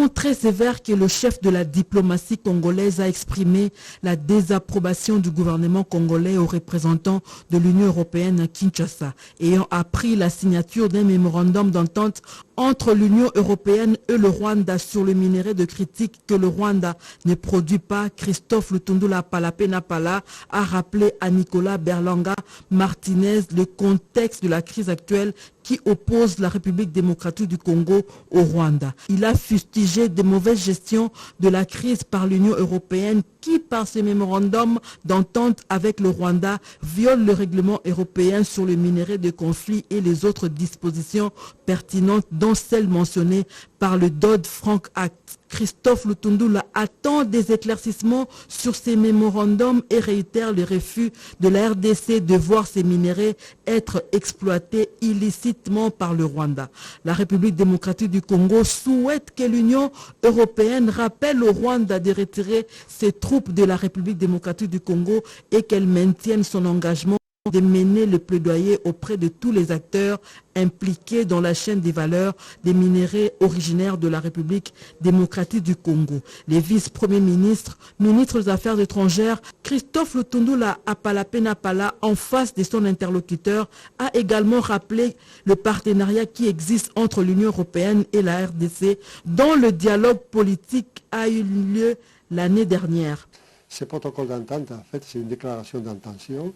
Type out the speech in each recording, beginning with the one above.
ton très sévère que le chef de la diplomatie congolaise a exprimé la désapprobation du gouvernement congolais aux représentants de l'Union européenne à Kinshasa, ayant appris la signature d'un mémorandum d'entente entre l'Union européenne et le Rwanda sur le minerai de critique que le Rwanda ne produit pas. Christophe Lutundula Palapena-Pala a rappelé à Nicolas Berlanga Martinez le contexte de la crise actuelle qui oppose la République démocratique du Congo au Rwanda. Il a fustigé de mauvaises gestions de la crise par l'Union européenne qui, par ce mémorandum d'entente avec le Rwanda, viole le règlement européen sur le minerai de conflit et les autres dispositions pertinentes, dont celles mentionnées par le Dodd-Frank Act. Christophe Lutundula attend des éclaircissements sur ces mémorandums et réitère le refus de la RDC de voir ces minéraux être exploités illicitement par le Rwanda. La République démocratique du Congo souhaite que l'Union européenne rappelle au Rwanda de retirer ses troupes de la République démocratique du Congo et qu'elle maintienne son engagement de mener le plaidoyer auprès de tous les acteurs impliqués dans la chaîne des valeurs des minéraux originaires de la République démocratique du Congo. Les vice-premiers ministres, ministres des Affaires étrangères, Christophe Lutundula Palapena-Pala, en face de son interlocuteur, a également rappelé le partenariat qui existe entre l'Union européenne et la RDC, dont le dialogue politique a eu lieu l'année dernière. Ce protocole d'entente, en fait, c'est une déclaration d'intention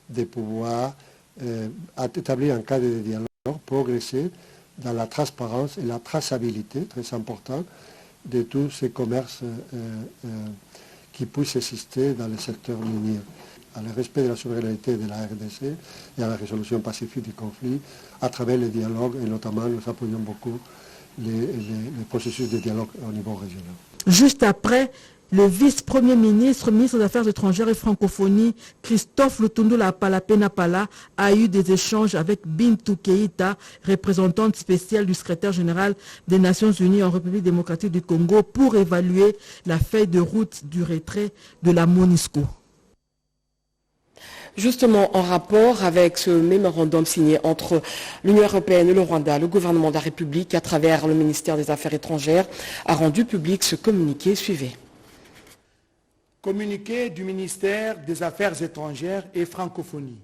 de pouvoir établir un cadre de dialogue, progresser dans la transparence et la traçabilité, très important, de tous ces commerces qui puissent exister dans le secteur minier, à le respect de la souveraineté de la RDC et à la résolution pacifique du conflit à travers le dialogue, et notamment nous appuyons beaucoup les processus de dialogue au niveau régional. Juste après, le vice-premier ministre, ministre des Affaires étrangères et francophonie, Christophe Lutundula Palapena-Pala, a eu des échanges avec Bintou Keïta, représentante spéciale du secrétaire général des Nations Unies en République démocratique du Congo, pour évaluer la feuille de route du retrait de la MONUSCO. Justement, en rapport avec ce mémorandum signé entre l'Union européenne et le Rwanda, le gouvernement de la République, à travers le ministère des Affaires étrangères, a rendu public ce communiqué. Suivez. Communiqué du ministère des Affaires étrangères et francophonie.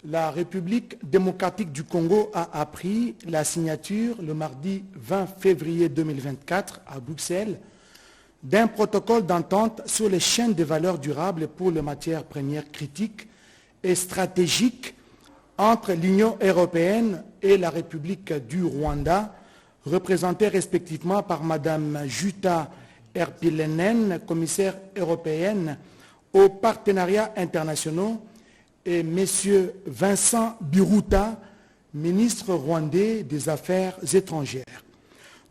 La République démocratique du Congo a appris la signature le mardi 20 février 2024 à Bruxelles d'un protocole d'entente sur les chaînes de valeur durables pour les matières premières critiques et stratégiques entre l'Union européenne et la République du Rwanda, représentées respectivement par Mme Jutta Erpilenen, commissaire européenne aux partenariats internationaux, et M. Vincent Biruta, ministre rwandais des Affaires étrangères.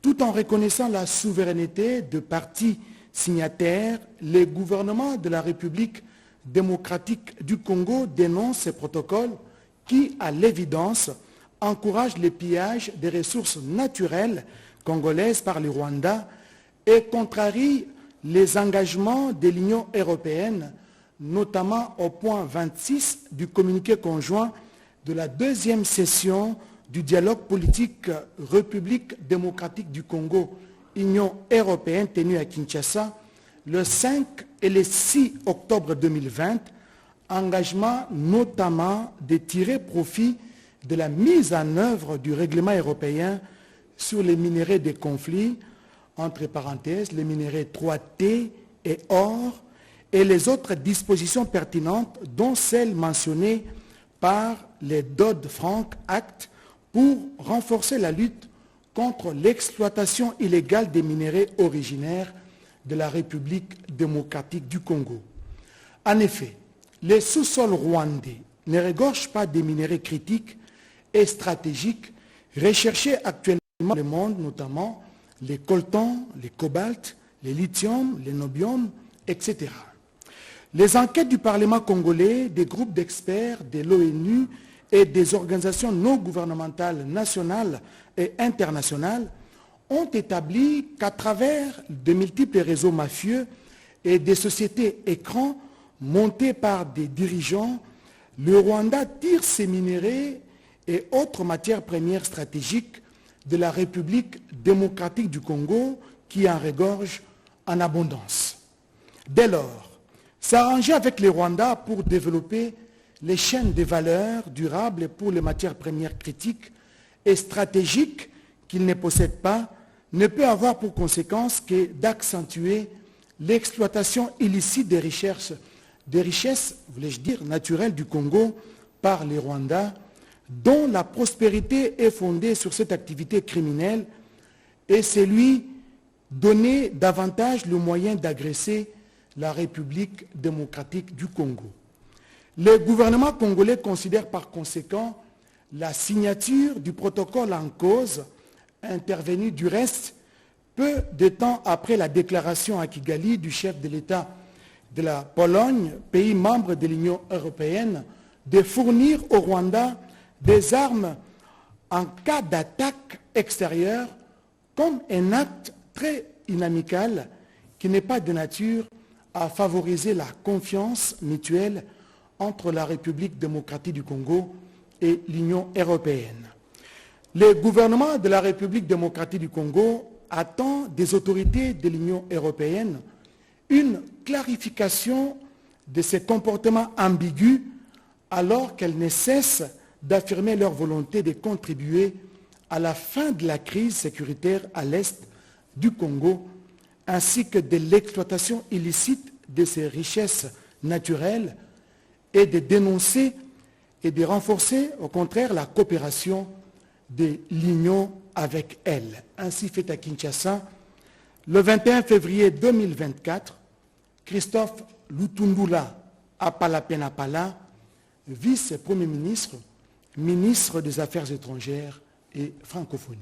Tout en reconnaissant la souveraineté de parties signataires, les gouvernements de la République démocratique du Congo dénoncent ces protocoles qui, à l'évidence, encouragent le pillage des ressources naturelles congolaises par le Rwanda et contrarie les engagements de l'Union européenne, notamment au point 26 du communiqué conjoint de la deuxième session du dialogue politique République démocratique du Congo, Union européenne tenue à Kinshasa le 5 et le 6 octobre 2020, engagement notamment de tirer profit de la mise en œuvre du règlement européen sur les minéraux de conflit, entre parenthèses, les minéraux 3T et or, et les autres dispositions pertinentes, dont celles mentionnées par les Dodd-Frank Act, pour renforcer la lutte contre l'exploitation illégale des minéraux originaires de la République démocratique du Congo. En effet, les sous-sols rwandais ne regorgent pas des minéraux critiques et stratégiques recherchés actuellement dans le monde, notamment les coltans, les cobaltes, les lithium, les nobium, etc. Les enquêtes du Parlement congolais, des groupes d'experts de l'ONU et des organisations non gouvernementales nationales et internationales ont établi qu'à travers de multiples réseaux mafieux et des sociétés écrans montées par des dirigeants, le Rwanda tire ses minéraux et autres matières premières stratégiques de la République démocratique du Congo qui en regorge en abondance. Dès lors, s'arranger avec les Rwandais pour développer les chaînes de valeur durables pour les matières premières critiques et stratégiques qu'ils ne possèdent pas ne peut avoir pour conséquence que d'accentuer l'exploitation illicite des richesses, voulais-je dire, naturelles du Congo par les Rwandais, dont la prospérité est fondée sur cette activité criminelle, et c'est lui donner davantage le moyen d'agresser la République démocratique du Congo. Le gouvernement congolais considère par conséquent la signature du protocole en cause, intervenue du reste peu de temps après la déclaration à Kigali du chef de l'État de la Pologne, pays membre de l'Union européenne, de fournir au Rwanda des armes en cas d'attaque extérieure comme un acte très inamical qui n'est pas de nature à favoriser la confiance mutuelle entre la République démocratique du Congo et l'Union européenne. Le gouvernement de la République démocratique du Congo attend des autorités de l'Union européenne une clarification de ces comportements ambigus alors qu'elles ne cessent d'affirmer leur volonté de contribuer à la fin de la crise sécuritaire à l'est du Congo, ainsi que de l'exploitation illicite de ces richesses naturelles, et de dénoncer et de renforcer au contraire la coopération de l'Union avec elle. Ainsi fait à Kinshasa, le 21 février 2024, Christophe Lutundula Apalapenapala, vice-premier ministre, ministre des Affaires étrangères et francophonie.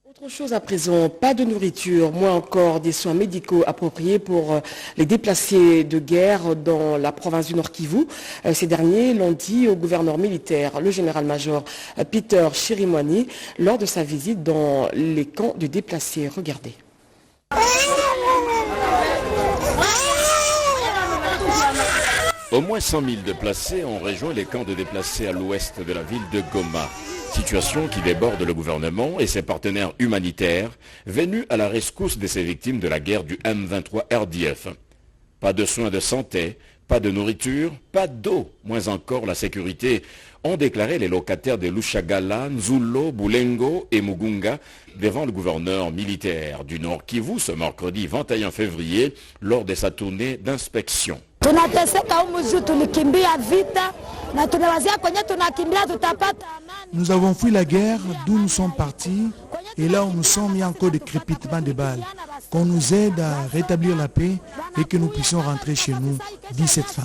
Autre chose à présent, pas de nourriture, moins encore des soins médicaux appropriés pour les déplacés de guerre dans la province du Nord Kivu. Ces derniers l'ont dit au gouverneur militaire, le général-major Peter Chirimwani, lors de sa visite dans les camps de déplacés. Regardez. Au moins 100 000 déplacés ont rejoint les camps de déplacés à l'ouest de la ville de Goma. Situation qui déborde le gouvernement et ses partenaires humanitaires venus à la rescousse de ces victimes de la guerre du M23 RDF. Pas de soins de santé, pas de nourriture, pas d'eau, moins encore la sécurité, ont déclaré les locataires de Lushagala, Nzulo, Bulengo et Mugunga devant le gouverneur militaire du Nord Kivu ce mercredi 21 février lors de sa tournée d'inspection. Nous avons fui la guerre d'où nous sommes partis et là où nous sommes il y a encore des crépitements de balles. Qu'on nous aide à rétablir la paix et que nous puissions rentrer chez nous, dit cette femme.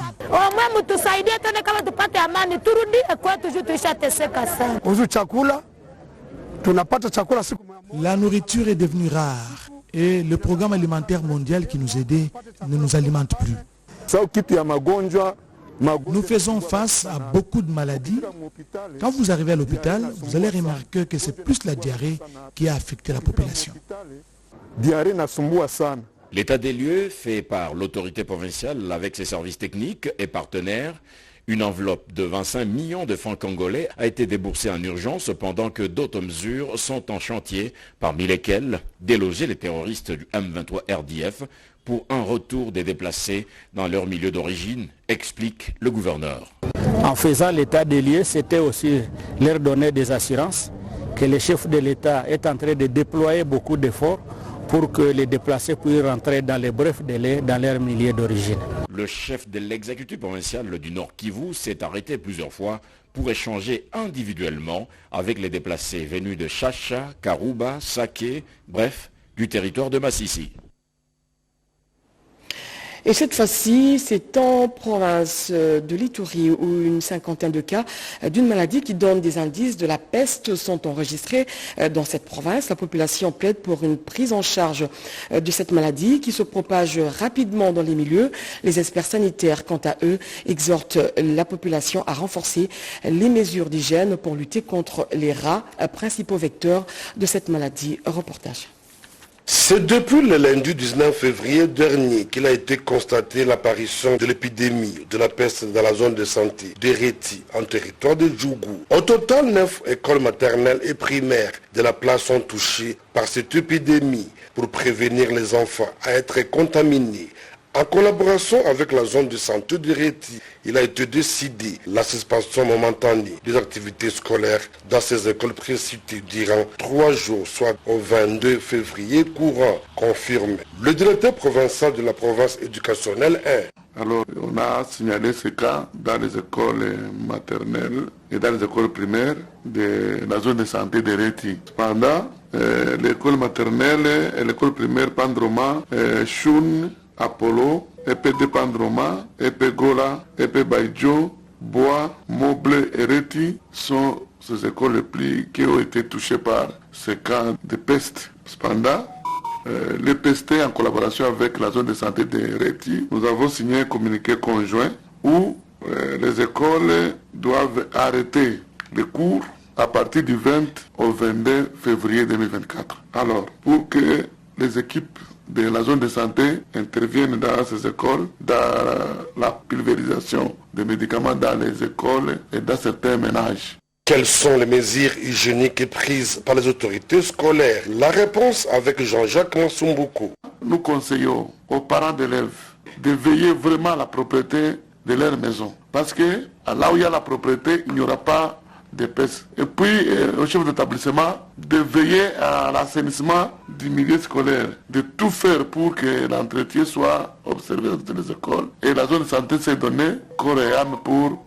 La nourriture est devenue rare et le programme alimentaire mondial qui nous aidait ne nous alimente plus. Nous faisons face à beaucoup de maladies. Quand vous arrivez à l'hôpital, vous allez remarquer que c'est plus la diarrhée qui a affecté la population. L'état des lieux fait par l'autorité provinciale avec ses services techniques et partenaires. Une enveloppe de 25 millions de francs congolais a été déboursée en urgence pendant que d'autres mesures sont en chantier, parmi lesquelles déloger les terroristes du M23 RDF pour un retour des déplacés dans leur milieu d'origine, explique le gouverneur. En faisant l'état des lieux, c'était aussi leur donner des assurances que le chef de l'État est en train de déployer beaucoup d'efforts pour que les déplacés puissent rentrer dans les brefs délais dans leur milieu d'origine. Le chef de l'exécutif provincial du Nord Kivu s'est arrêté plusieurs fois pour échanger individuellement avec les déplacés venus de Chacha, Karouba, Saké, bref, du territoire de Massissi. Et cette fois-ci, c'est en province de l'Ituri où une cinquantaine de cas d'une maladie qui donne des indices de la peste sont enregistrés dans cette province. La population plaide pour une prise en charge de cette maladie qui se propage rapidement dans les milieux. Les experts sanitaires, quant à eux, exhortent la population à renforcer les mesures d'hygiène pour lutter contre les rats, principaux vecteurs de cette maladie. Reportage. C'est depuis le lundi 19 février dernier qu'il a été constaté l'apparition de l'épidémie de la peste dans la zone de santé de Réti, en territoire de Djougou. Au total, 9 écoles maternelles et primaires de la place sont touchées par cette épidémie. Pour prévenir les enfants à être contaminés, en collaboration avec la zone de santé de Réti, il a été décidé la suspension momentanée des activités scolaires dans ces écoles précitées durant 3 jours, soit au 22 février courant, confirme le directeur provincial de la province éducationnelle 1. Alors, on a signalé ce cas dans les écoles maternelles et dans les écoles primaires de la zone de santé de Réti. Cependant, l'école maternelle et l'école primaire Pandroma, Choun, Apollo, EP Pandroma, EP Gola, EP Baïdjo, Bois, Moble et Réti sont ces écoles qui ont été touchées par ces cas de peste. Cependant, les PST en collaboration avec la zone de santé de Réti, nous avons signé un communiqué conjoint où les écoles doivent arrêter les cours à partir du 20 au 22 février 2024. Alors, pour que les équipes de la zone de santé interviennent dans ces écoles, dans la pulvérisation des médicaments dans les écoles et dans certains ménages. Quelles sont les mesures hygiéniques prises par les autorités scolaires? La réponse avec Jean-Jacques Mansumbuku. Nous conseillons aux parents d'élèves de veiller vraiment à la propreté de leur maison. Parce que là où il y a la propreté, il n'y aura pas de peste. Et puis, au chef d'établissement, de veiller à l'assainissement du milieu scolaire, de tout faire pour que l'entretien soit observé dans toutes les écoles. Et la zone de santé s'est donnée corps et âme pour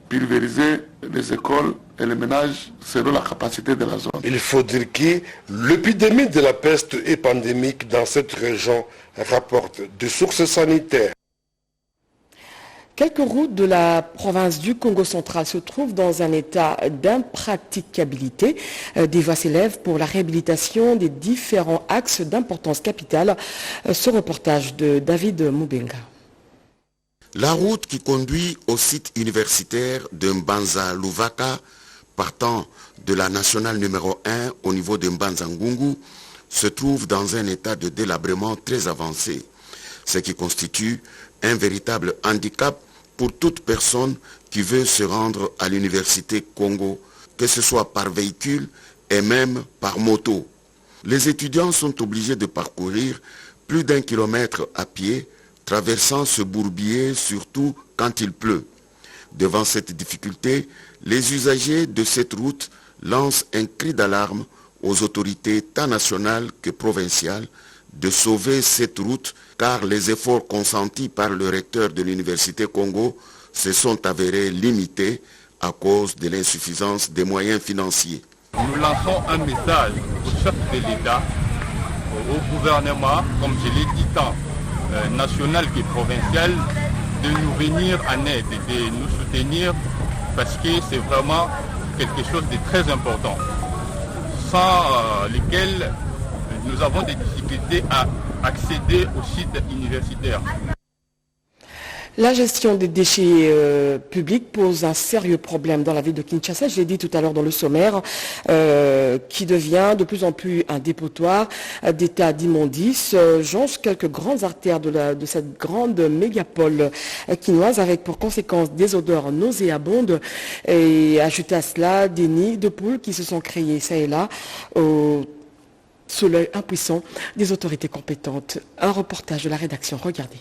pulvériser les écoles et les ménages selon la capacité de la zone. Il faut dire que l'épidémie de la peste est pandémique dans cette région, rapporte des sources sanitaires. Quelques routes de la province du Congo central se trouvent dans un état d'impraticabilité. Des voies s'élèvent pour la réhabilitation des différents axes d'importance capitale. Ce reportage de David Moubenga. La route qui conduit au site universitaire de Mbanza-Luvaka, partant de la nationale numéro 1 au niveau de Mbanza-Ngungu, se trouve dans un état de délabrement très avancé, ce qui constitue un véritable handicap pour toute personne qui veut se rendre à l'université Congo, que ce soit par véhicule et même par moto. Les étudiants sont obligés de parcourir plus d'1 kilomètre à pied, traversant ce bourbier surtout quand il pleut. Devant cette difficulté, les usagers de cette route lancent un cri d'alarme aux autorités tant nationales que provinciales de sauver cette route car les efforts consentis par le recteur de l'université Congo se sont avérés limités à cause de l'insuffisance des moyens financiers. Nous lançons un message au chef de l'État, au gouvernement, comme je l'ai dit tant, national que provincial, de nous venir en aide, de nous soutenir parce que c'est vraiment quelque chose de très important, sans lequel nous avons des difficultés à accéder au site universitaire. La gestion des déchets publics pose un sérieux problème dans la ville de Kinshasa, je l'ai dit tout à l'heure dans le sommaire, qui devient de plus en plus un dépotoir d'état d'immondices, jonche quelques grandes artères de cette grande mégapole quinoise, avec pour conséquence des odeurs nauséabondes et ajouter à cela des nids de poules qui se sont créés ça et là sous l'œil impuissant des autorités compétentes. Un reportage de la rédaction, regardez.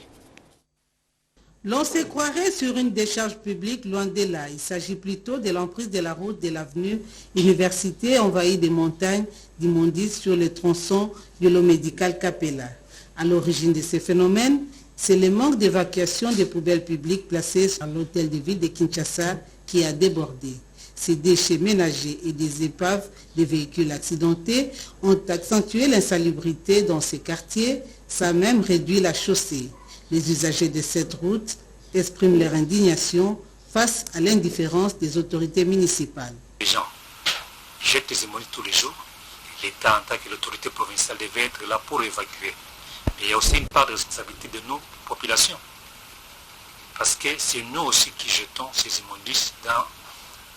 L'on se croirait sur une décharge publique, loin de là. Il s'agit plutôt de l'emprise de la route de l'avenue Université envahie des montagnes d'immondices sur le tronçon de l'eau médicale Capella. À l'origine de ces phénomènes, c'est le manque d'évacuation des poubelles publiques placées à l'hôtel de ville de Kinshasa qui a débordé. Ces déchets ménagers et des épaves des véhicules accidentés ont accentué l'insalubrité dans ces quartiers, ça a même réduit la chaussée. Les usagers de cette route expriment leur indignation face à l'indifférence des autorités municipales. Les gens jettent des immondices tous les jours. L'État, en tant que l'autorité provinciale, devait être là pour évacuer. Et il y a aussi une part de responsabilité de nos populations. Parce que c'est nous aussi qui jetons ces immondices dans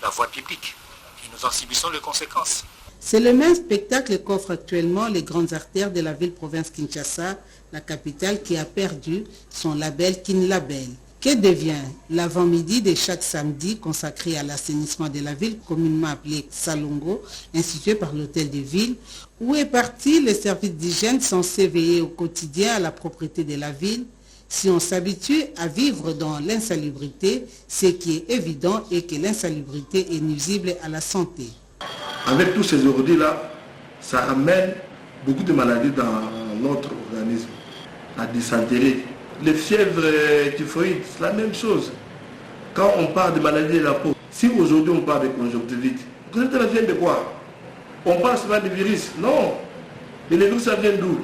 la voie publique. Et nous en subissons les conséquences. C'est le même spectacle qu'offrent actuellement les grandes artères de la ville-province Kinshasa, la capitale qui a perdu son label Kinlabel. Que devient l'avant-midi de chaque samedi consacré à l'assainissement de la ville, communément appelé Salongo, institué par l'hôtel de ville? Où est parti le service d'hygiène censé veiller au quotidien à la propreté de la ville? Si on s'habitue à vivre dans l'insalubrité, ce qui est évident est que l'insalubrité est nuisible à la santé. Avec tous ces ordures-là, ça amène beaucoup de maladies dans notre organisme. La dysenterie, les fièvres typhoïdes, c'est la même chose. Quand on parle de maladies de la peau, si aujourd'hui on parle de conjonctivite, conjonctivite vient de quoi? On parle souvent de virus. Non. Et les virus, ça vient d'où?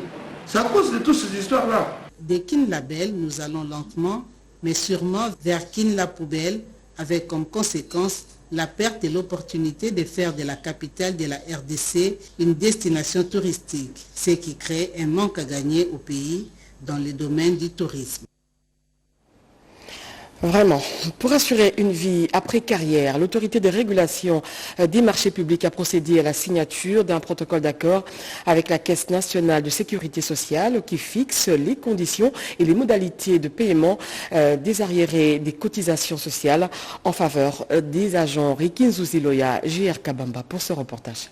C'est à cause de toutes ces histoires-là. Des Kinlabel, nous allons lentement, mais sûrement vers Kinlapoubelle, avec comme conséquence la perte et l'opportunité de faire de la capitale de la RDC une destination touristique, ce qui crée un manque à gagner au pays dans le domaine du tourisme. Vraiment, pour assurer une vie après carrière, l'autorité de régulation des marchés publics a procédé à la signature d'un protocole d'accord avec la Caisse nationale de sécurité sociale qui fixe les conditions et les modalités de paiement des arriérés des cotisations sociales en faveur des agents. Rikin Zuziloya, JR Kabamba pour ce reportage.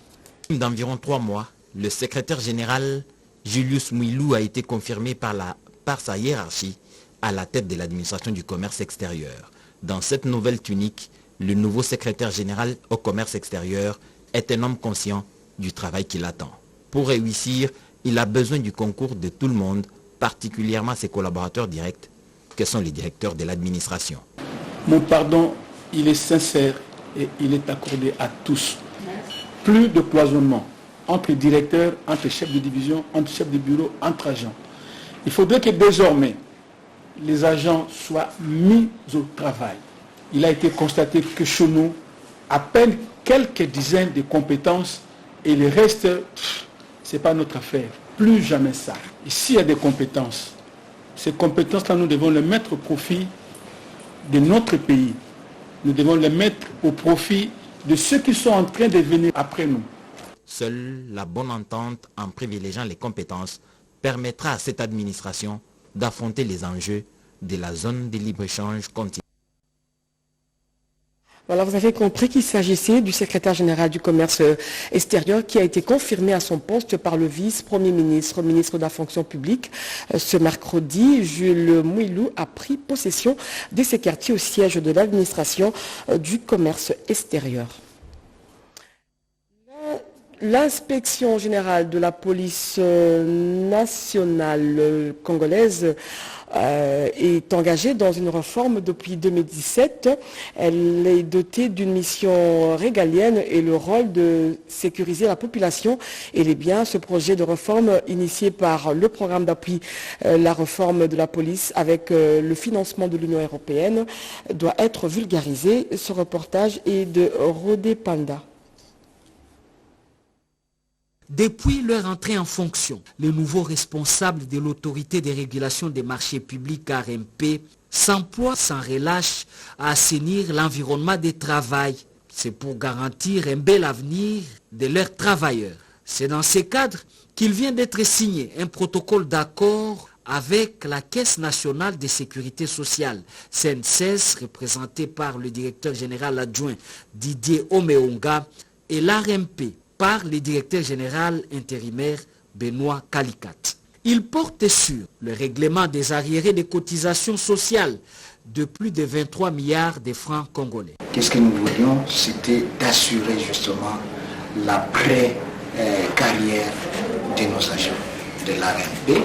D'environ 3 mois, le secrétaire général Julius Mouilou a été confirmé par sa hiérarchie à la tête de l'administration du commerce extérieur. Dans cette nouvelle tunique, le nouveau secrétaire général au commerce extérieur est un homme conscient du travail qui l'attend. Pour réussir, il a besoin du concours de tout le monde, particulièrement ses collaborateurs directs, que sont les directeurs de l'administration. Mon pardon, il est sincère et il est accordé à tous. Plus de cloisonnement entre directeurs, entre chefs de division, entre chefs de bureau, entre agents. Il faudrait que désormais, les agents soient mis au travail. Il a été constaté que chez nous, à peine quelques dizaines de compétences et le reste, ce n'est pas notre affaire. Plus jamais ça. Et s'il y a des compétences, ces compétences-là, nous devons les mettre au profit de notre pays. Nous devons les mettre au profit de ceux qui sont en train de venir après nous. Seule la bonne entente en privilégiant les compétences permettra à cette administration d'affronter les enjeux de la zone de libre-échange continentale. Voilà, vous avez compris qu'il s'agissait du secrétaire général du commerce extérieur qui a été confirmé à son poste par le vice-premier ministre, ministre de la fonction publique. Ce mercredi, Jules Mouilou a pris possession de ses quartiers au siège de l'administration du commerce extérieur. L'inspection générale de la police nationale congolaise est engagée dans une réforme depuis 2017. Elle est dotée d'une mission régalienne et le rôle de sécuriser la population et les biens. Ce projet de réforme initié par le programme d'appui la réforme de la police avec le financement de l'Union européenne doit être vulgarisé. Ce reportage est de Rodé Panda. Depuis leur entrée en fonction, les nouveaux responsables de l'autorité de régulation des marchés publics ARMP s'emploient sans relâche à assainir l'environnement de travail. C'est pour garantir un bel avenir de leurs travailleurs. C'est dans ce cadre qu'il vient d'être signé un protocole d'accord avec la Caisse nationale de sécurité sociale, CNSS, représentée par le directeur général adjoint Didier Omeonga, et l'ARMP, par le directeur général intérimaire Benoît Kalikat. Il porte sur le règlement des arriérés des cotisations sociales de plus de 23 milliards de francs congolais. Qu'est-ce que nous voulions? C'était d'assurer justement l'après-carrière de nos agents de l'ARMP.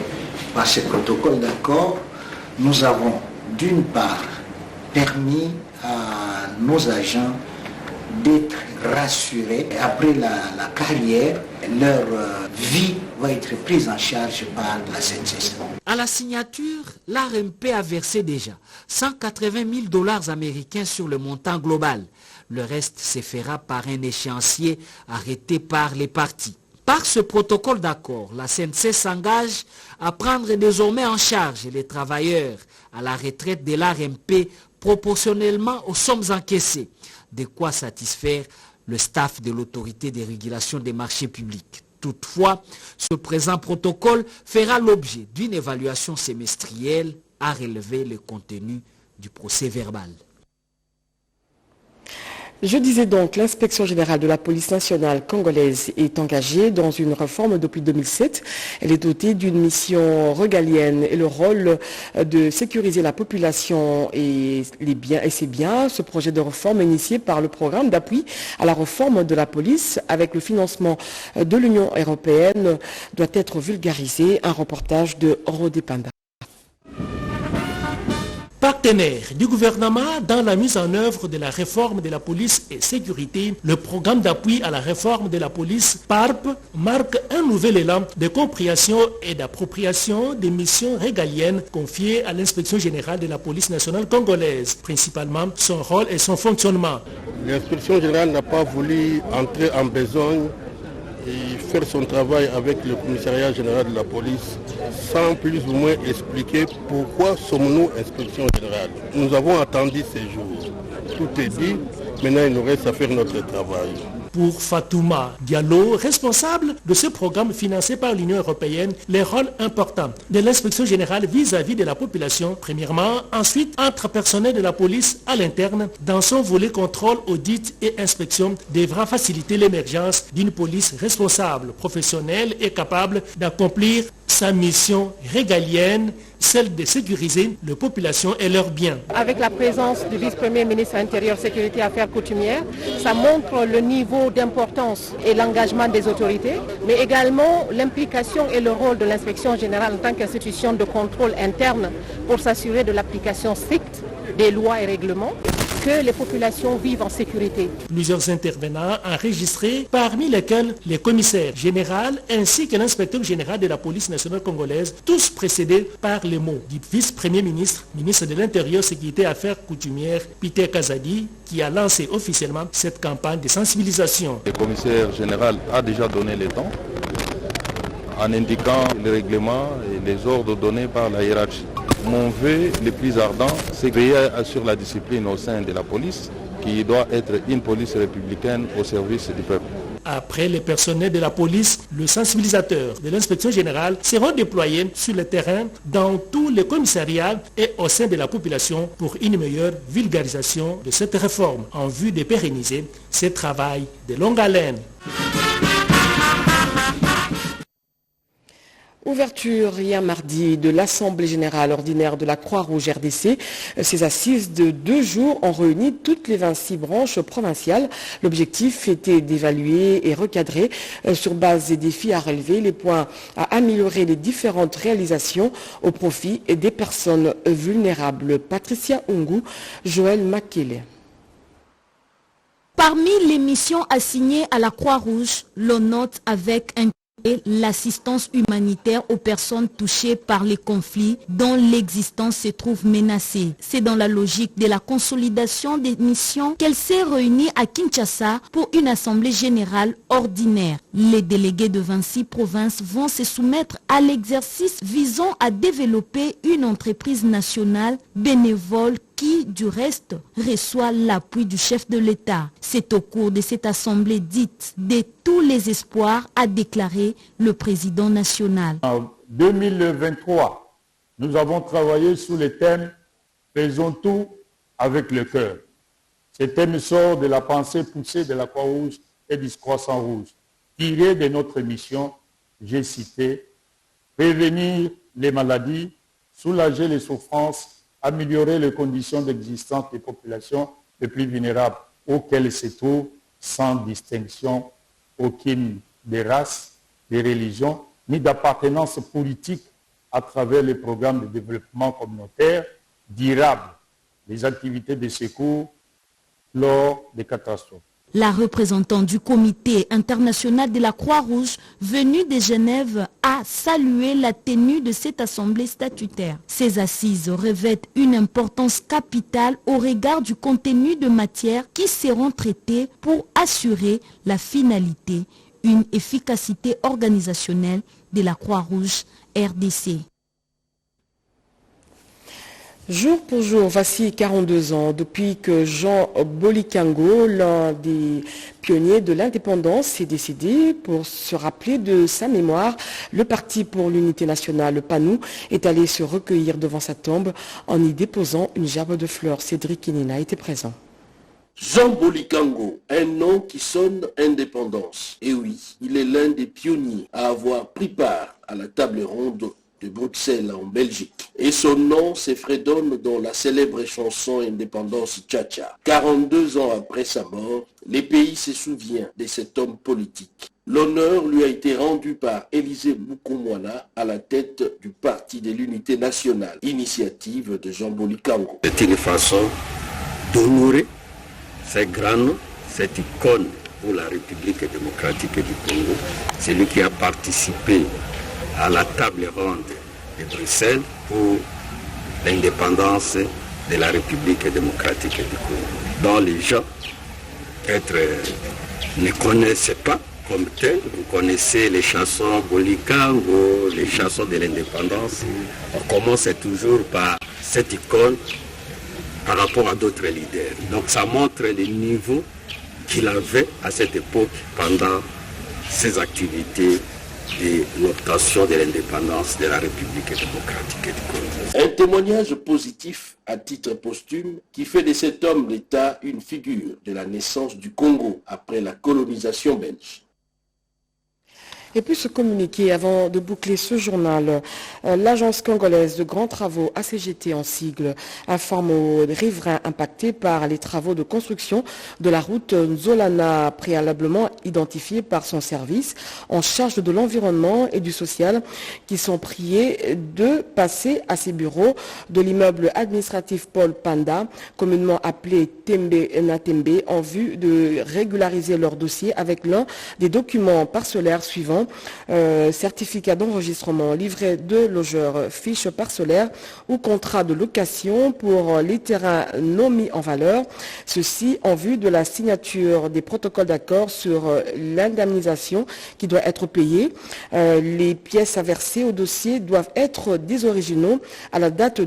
Par ce protocole d'accord, nous avons d'une part permis à nos agents d'être rassurés. Après la carrière, leur vie va être prise en charge par la CNSS. À la signature, l'ARMP a versé déjà 180 000 $ américains sur le montant global. Le reste se fera par un échéancier arrêté par les parties. Par ce protocole d'accord, la CNSS s'engage à prendre désormais en charge les travailleurs à la retraite de l'ARMP proportionnellement aux sommes encaissées, de quoi satisfaire le staff de l'autorité de régulation des marchés publics. Toutefois, ce présent protocole fera l'objet d'une évaluation semestrielle à relever le contenu du procès verbal. Je disais donc, l'inspection générale de la police nationale congolaise est engagée dans une réforme depuis 2007. Elle est dotée d'une mission régalienne et le rôle de sécuriser la population et ses biens. Ce projet de réforme initié par le programme d'appui à la réforme de la police avec le financement de l'Union européenne doit être vulgarisé. Un reportage de Rodé Panda. Partenaire du gouvernement dans la mise en œuvre de la réforme de la police et sécurité, le programme d'appui à la réforme de la police PARP marque un nouvel élan de compréhension et d'appropriation des missions régaliennes confiées à l'inspection générale de la police nationale congolaise, principalement son rôle et son fonctionnement. L'inspection générale n'a pas voulu entrer en besogne et faire son travail avec le commissariat général de la police sans plus ou moins expliquer pourquoi sommes-nous inspection générale. Nous avons attendu ces jours. Tout est dit, maintenant il nous reste à faire notre travail. Pour Fatouma Diallo, responsable de ce programme financé par l'Union européenne, les rôles importants de l'inspection générale vis-à-vis de la population, premièrement, ensuite entre personnel de la police à l'interne, dans son volet contrôle, audit et inspection, devra faciliter l'émergence d'une police responsable, professionnelle et capable d'accomplir sa mission régalienne, celle de sécuriser les populations et leurs biens. Avec la présence du vice-premier ministre intérieur, sécurité et affaires coutumières, ça montre le niveau d'importance et l'engagement des autorités, mais également l'implication et le rôle de l'inspection générale en tant qu'institution de contrôle interne pour s'assurer de l'application stricte des lois et règlements, que les populations vivent en sécurité. Plusieurs intervenants enregistrés, parmi lesquels les commissaires généraux ainsi que l'inspecteur général de la police nationale congolaise, tous précédés par les mots du vice-premier ministre, ministre de l'Intérieur, Sécurité et Affaires coutumières, Peter Kazadi, qui a lancé officiellement cette campagne de sensibilisation. Le commissaire général a déjà donné le temps en indiquant les règlements et les ordres donnés par la hiérarchie. Mon vœu le plus ardent, c'est de veiller sur la discipline au sein de la police, qui doit être une police républicaine au service du peuple. Après les personnels de la police, le sensibilisateur de l'inspection générale seront déployés sur le terrain dans tous les commissariats et au sein de la population pour une meilleure vulgarisation de cette réforme en vue de pérenniser ce travail de longue haleine. Ouverture hier mardi de l'Assemblée générale ordinaire de la Croix-Rouge RDC. Ces assises de 2 jours ont réuni toutes les 26 branches provinciales. L'objectif était d'évaluer et recadrer sur base des défis à relever, les points à améliorer, les différentes réalisations au profit des personnes vulnérables. Patricia Ungu, Joël Makele. Parmi les missions assignées à la Croix-Rouge, l'on note avec un l'assistance humanitaire aux personnes touchées par les conflits dont l'existence se trouve menacée. C'est dans la logique de la consolidation des missions qu'elle s'est réunie à Kinshasa pour une assemblée générale ordinaire. Les délégués de 26 provinces vont se soumettre à l'exercice visant à développer une entreprise nationale bénévole qui, du reste, reçoit l'appui du chef de l'État. C'est au cours de cette assemblée dite de tous les espoirs, a déclaré le président national. En 2023, nous avons travaillé sous le thème « Faisons tout avec le cœur ». Ce thème sort de la pensée poussée de la Croix-Rouge et du Croissant-Rouge. Tiré de notre mission, j'ai cité « Prévenir les maladies, soulager les souffrances, améliorer les conditions d'existence des populations les plus vulnérables auxquelles se trouvent sans distinction aucune des races, des religions, ni d'appartenance politique à travers les programmes de développement communautaire durables, les activités de secours lors des catastrophes. La représentante du comité international de la Croix-Rouge venue de Genève a salué la tenue de cette assemblée statutaire. Ces assises revêtent une importance capitale au regard du contenu de matières qui seront traitées pour assurer la finalité, une efficacité organisationnelle de la Croix-Rouge RDC. Jour pour jour, voici 42 ans depuis que Jean Bolikango, l'un des pionniers de l'indépendance, est décédé. Pour se rappeler de sa mémoire, le Parti pour l'unité nationale, le PANU, est allé se recueillir devant sa tombe en y déposant une gerbe de fleurs. Cédric Kinina était présent. Jean Bolikango, un nom qui sonne indépendance. Et oui, il est l'un des pionniers à avoir pris part à la table ronde de Bruxelles en Belgique. Et son nom s'effredonne dans la célèbre chanson Indépendance Tcha-Tcha. 42 ans après sa mort, les pays se souviennent de cet homme politique. L'honneur lui a été rendu par Élisée Mukomwana à la tête du Parti de l'unité nationale, initiative de Jean Bolikango. C'est une façon d'honorer cette icône pour la République démocratique du Congo. C'est lui qui a participé à la table ronde de Bruxelles pour l'indépendance de la République démocratique du Congo, dont les gens peut-être ne connaissent pas comme tel. Vous connaissez les chansons Bolikango, les chansons de l'indépendance. On commence toujours par cette icône par rapport à d'autres leaders. Donc ça montre le niveau qu'il avait à cette époque pendant ses activités et l'obtention de l'indépendance de la République démocratique du Congo. Un témoignage positif à titre posthume qui fait de cet homme d'État une figure de la naissance du Congo après la colonisation belge. Et puis se communiquer avant de boucler ce journal. L'agence congolaise de grands travaux, ACGT en sigle, informe aux riverains impactés par les travaux de construction de la route Nzolana, préalablement identifiée par son service en charge de l'environnement et du social, qui sont priés de passer à ses bureaux de l'immeuble administratif Paul Panda, communément appelé Tembe Natembe, en vue de régulariser leur dossier avec l'un des documents parcellaires suivants. Certificat d'enregistrement, livret de logeur, fiche parcellaire ou contrat de location pour les terrains non mis en valeur. Ceci en vue de la signature des protocoles d'accord sur l'indemnisation qui doit être payée. Les pièces à verser au dossier doivent être des originaux à la date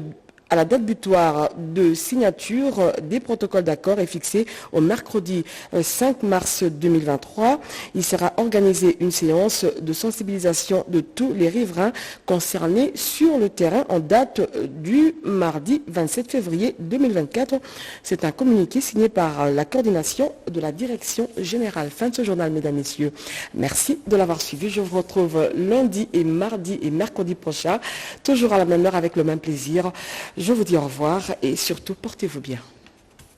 butoir de signature des protocoles d'accord est fixée au mercredi 5 mars 2023. Il sera organisé une séance de sensibilisation de tous les riverains concernés sur le terrain en date du mardi 27 février 2024. C'est un communiqué signé par la coordination de la direction générale. Fin de ce journal, mesdames, messieurs. Merci de l'avoir suivi. Je vous retrouve lundi et mardi et mercredi prochain, toujours à la même heure avec le même plaisir. Je vous dis au revoir et surtout portez-vous bien.